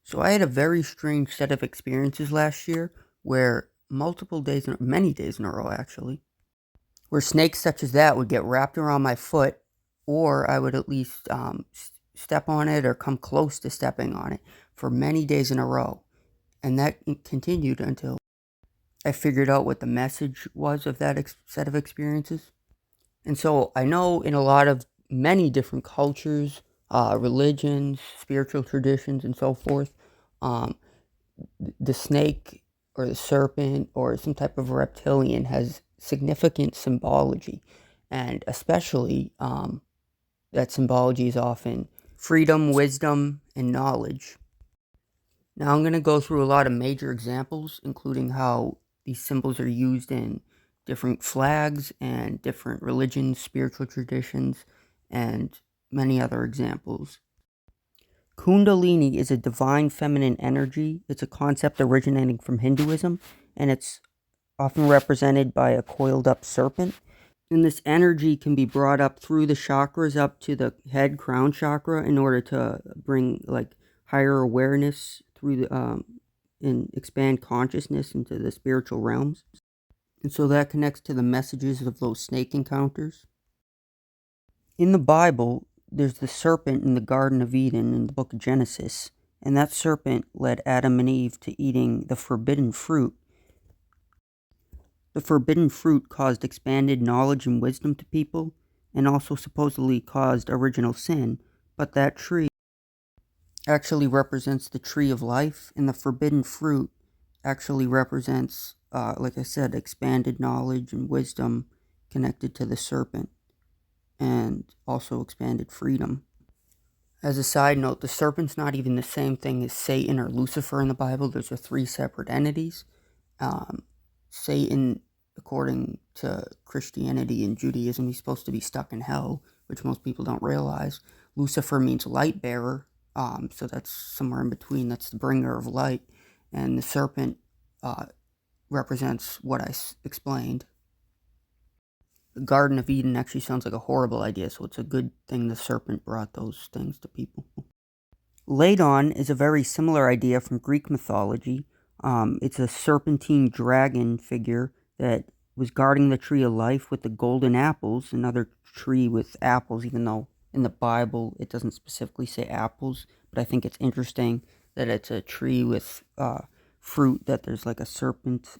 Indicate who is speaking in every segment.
Speaker 1: So I had a very strange set of experiences last year where many days in a row actually, where snakes such as that would get wrapped around my foot, or I would at least step on it or come close to stepping on it for many days in a row. And that continued until I figured out what the message was of that set of experiences. And so I know in many different cultures, religions, spiritual traditions, and so forth, um, the snake or the serpent or some type of reptilian has significant symbology, and especially that symbology is often freedom, wisdom, and knowledge. Now I'm going to go through a lot of major examples, including how these symbols are used in different flags and different religions, spiritual traditions, and many other examples. Kundalini is a divine feminine energy. It's a concept originating from Hinduism, and it's often represented by a coiled up serpent. And this energy can be brought up through the chakras up to the head crown chakra in order to bring higher awareness through and expand consciousness into the spiritual realms. And so that connects to the messages of those snake encounters. In the Bible, there's the serpent in the Garden of Eden in the book of Genesis, and that serpent led Adam and Eve to eating the forbidden fruit. The forbidden fruit caused expanded knowledge and wisdom to people, and also supposedly caused original sin, but that tree actually represents the tree of life, and the forbidden fruit actually represents, like I said, expanded knowledge and wisdom connected to the serpent, and also expanded freedom. As a side note, the serpent's not even the same thing as Satan or Lucifer in the Bible. Those are three separate entities. Satan, according to Christianity and Judaism, he's supposed to be stuck in hell, which most people don't realize. Lucifer means light bearer, so that's somewhere in between. That's the bringer of light. And the serpent represents what I explained. The Garden of Eden actually sounds like a horrible idea, so it's a good thing the serpent brought those things to people. Ladon is a very similar idea from Greek mythology. It's a serpentine dragon figure that was guarding the tree of life with the golden apples, another tree with apples, even though in the Bible it doesn't specifically say apples, but I think it's interesting that it's a tree with fruit, that there's like a serpent,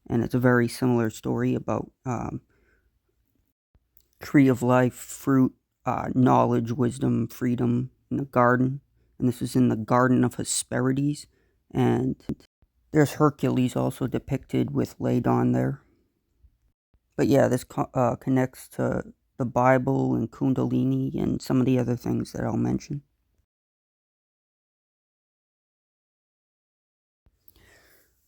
Speaker 1: and it's a very similar story about tree of life, fruit, knowledge, wisdom, freedom in the garden. And this is in the Garden of Hesperides. And there's Hercules also depicted with Ladon there. But yeah, this connects to the Bible and Kundalini and some of the other things that I'll mention.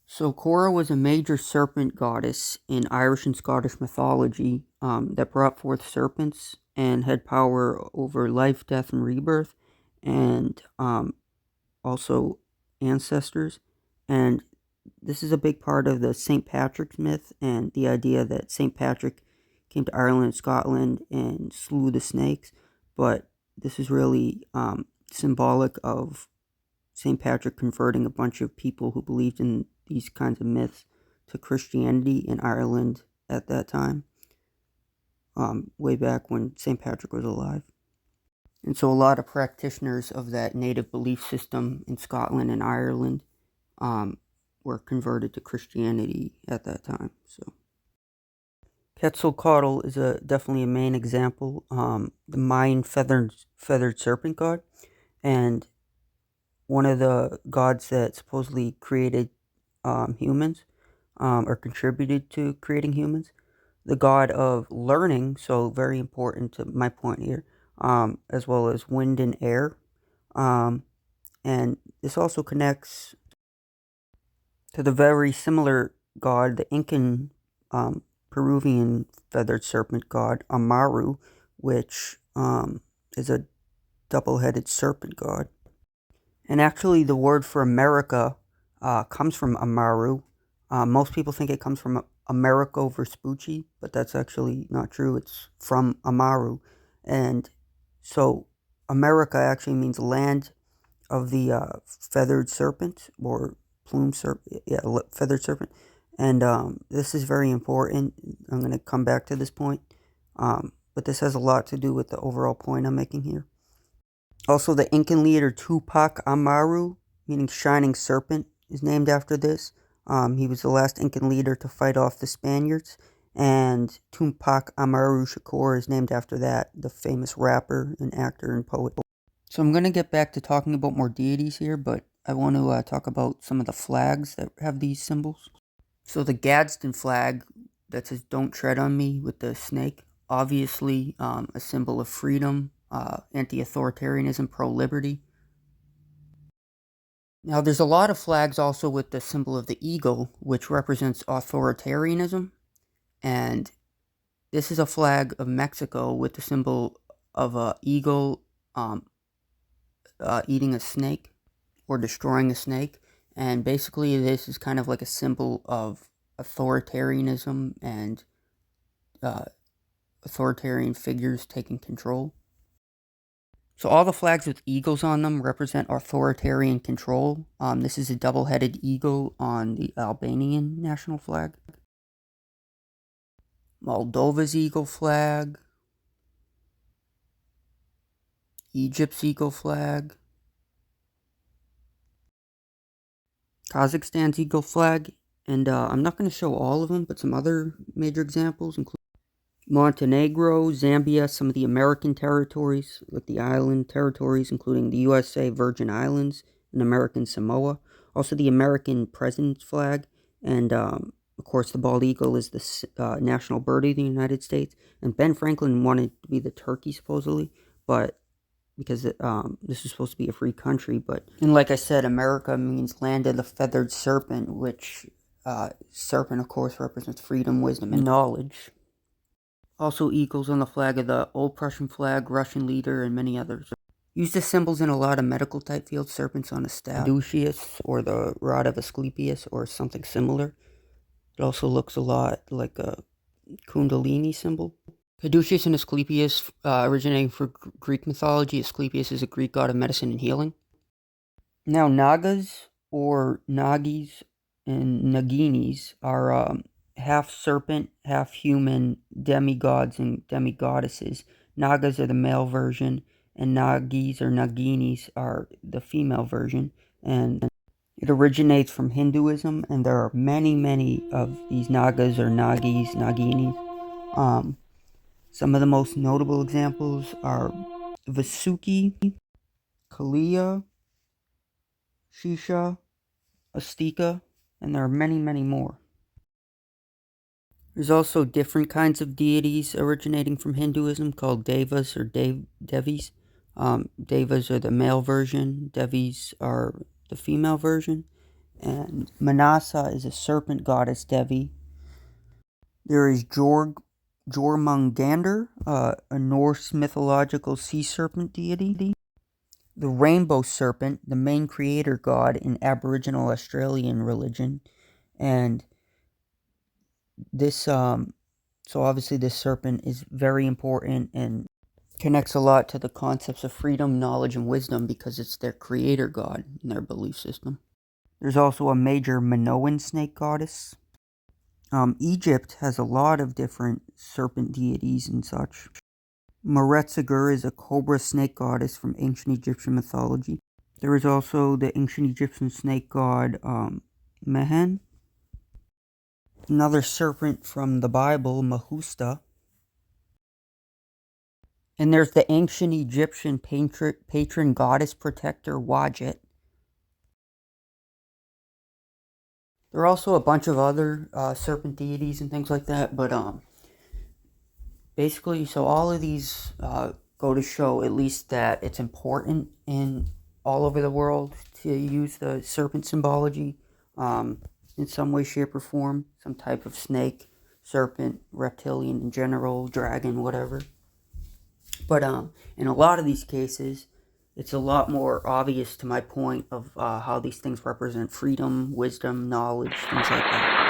Speaker 1: So Cora was a major serpent goddess in Irish and Scottish mythology that brought forth serpents and had power over life, death, and rebirth, and also ancestors. And this is a big part of the St. Patrick's myth and the idea that St. Patrick came to Ireland and Scotland and slew the snakes. But this is really symbolic of St. Patrick converting a bunch of people who believed in these kinds of myths to Christianity in Ireland at that time, way back when St. Patrick was alive. And so a lot of practitioners of that native belief system in Scotland and Ireland were converted to Christianity at that time. So Quetzalcoatl is definitely a main example, the Mayan feathered serpent god, and one of the gods that supposedly created humans, or contributed to creating humans. The god of learning, so very important to my point here, as well as wind and air. And this also connects to the very similar god, the Incan Peruvian feathered serpent god, Amaru, which is a double-headed serpent god. And actually, the word for America comes from Amaru. Most people think it comes from Americo Vespucci, but that's actually not true. It's from Amaru. And so America actually means land of the feathered serpent or plume serpent, feathered serpent. And this is very important. I'm going to come back to this point. But this has a lot to do with the overall point I'm making here. Also, the Incan leader Tupac Amaru, meaning Shining Serpent, is named after this. He was the last Incan leader to fight off the Spaniards. And Tupac Amaru Shakur is named after that, the famous rapper and actor and poet. So I'm going to get back to talking about more deities here, but I want to talk about some of the flags that have these symbols. So the Gadsden flag that says "Don't tread on me" with the snake, obviously a symbol of freedom, anti-authoritarianism, pro-liberty. Now there's a lot of flags also with the symbol of the eagle, which represents authoritarianism. And this is a flag of Mexico with the symbol of an eagle eating a snake or destroying a snake. And basically this is kind of like a symbol of authoritarianism and authoritarian figures taking control. So all the flags with eagles on them represent authoritarian control. This is a double-headed eagle on the Albanian national flag. Moldova's eagle flag. Egypt's eagle flag. Kazakhstan's eagle flag. And I'm not going to show all of them, but some other major examples include Montenegro, Zambia, some of the American territories, like the island territories, including the USA Virgin Islands and American Samoa. Also the American president's flag, and of course the bald eagle is the national bird of the United States. And Ben Franklin wanted to be the turkey, supposedly, but because this is supposed to be a free country. And like I said, America means land of the feathered serpent, which serpent, of course, represents freedom, wisdom, and knowledge. Also eagles on the flag of the Old Prussian flag, Russian leader, and many others. Used as symbols in a lot of medical type fields, serpents on a staff, Caduceus, or the rod of Asclepius, or something similar. It also looks a lot like a Kundalini symbol. Caduceus and Asclepius, originating from Greek mythology. Asclepius is a Greek god of medicine and healing. Now, Nagas, or Nagis, and Naginis are half serpent, half human demigods and demigoddesses. Nagas are the male version, and Nagis or Naginis are the female version. And it originates from Hinduism, and there are many of these Nagas or Nagis, Naginis. Some of the most notable examples are Vasuki, Kalia, Shisha, Astika, and there are many more. There's also different kinds of deities originating from Hinduism called Devas or Devis. Devas are the male version, Devis are the female version, and Manasa is a serpent goddess Devi. There is Jormungandr, a Norse mythological sea serpent deity. The rainbow serpent, the main creator god in Aboriginal Australian religion. And this, so obviously this serpent is very important and connects a lot to the concepts of freedom, knowledge, and wisdom because it's their creator god in their belief system. There's also a major Minoan snake goddess. Egypt has a lot of different serpent deities and such. Meretseger is a cobra snake goddess from ancient Egyptian mythology. There is also the ancient Egyptian snake god Mehen. Another serpent from the Bible, Mahusta. And there's the ancient Egyptian patron goddess protector, Wadjet. There are also a bunch of other serpent deities and things like that, but basically, so all of these go to show at least that it's important in all over the world to use the serpent symbology in some way, shape, or form. Some type of snake, serpent, reptilian in general, dragon, whatever. But in a lot of these cases, it's a lot more obvious to my point of how these things represent freedom, wisdom, knowledge, things like that.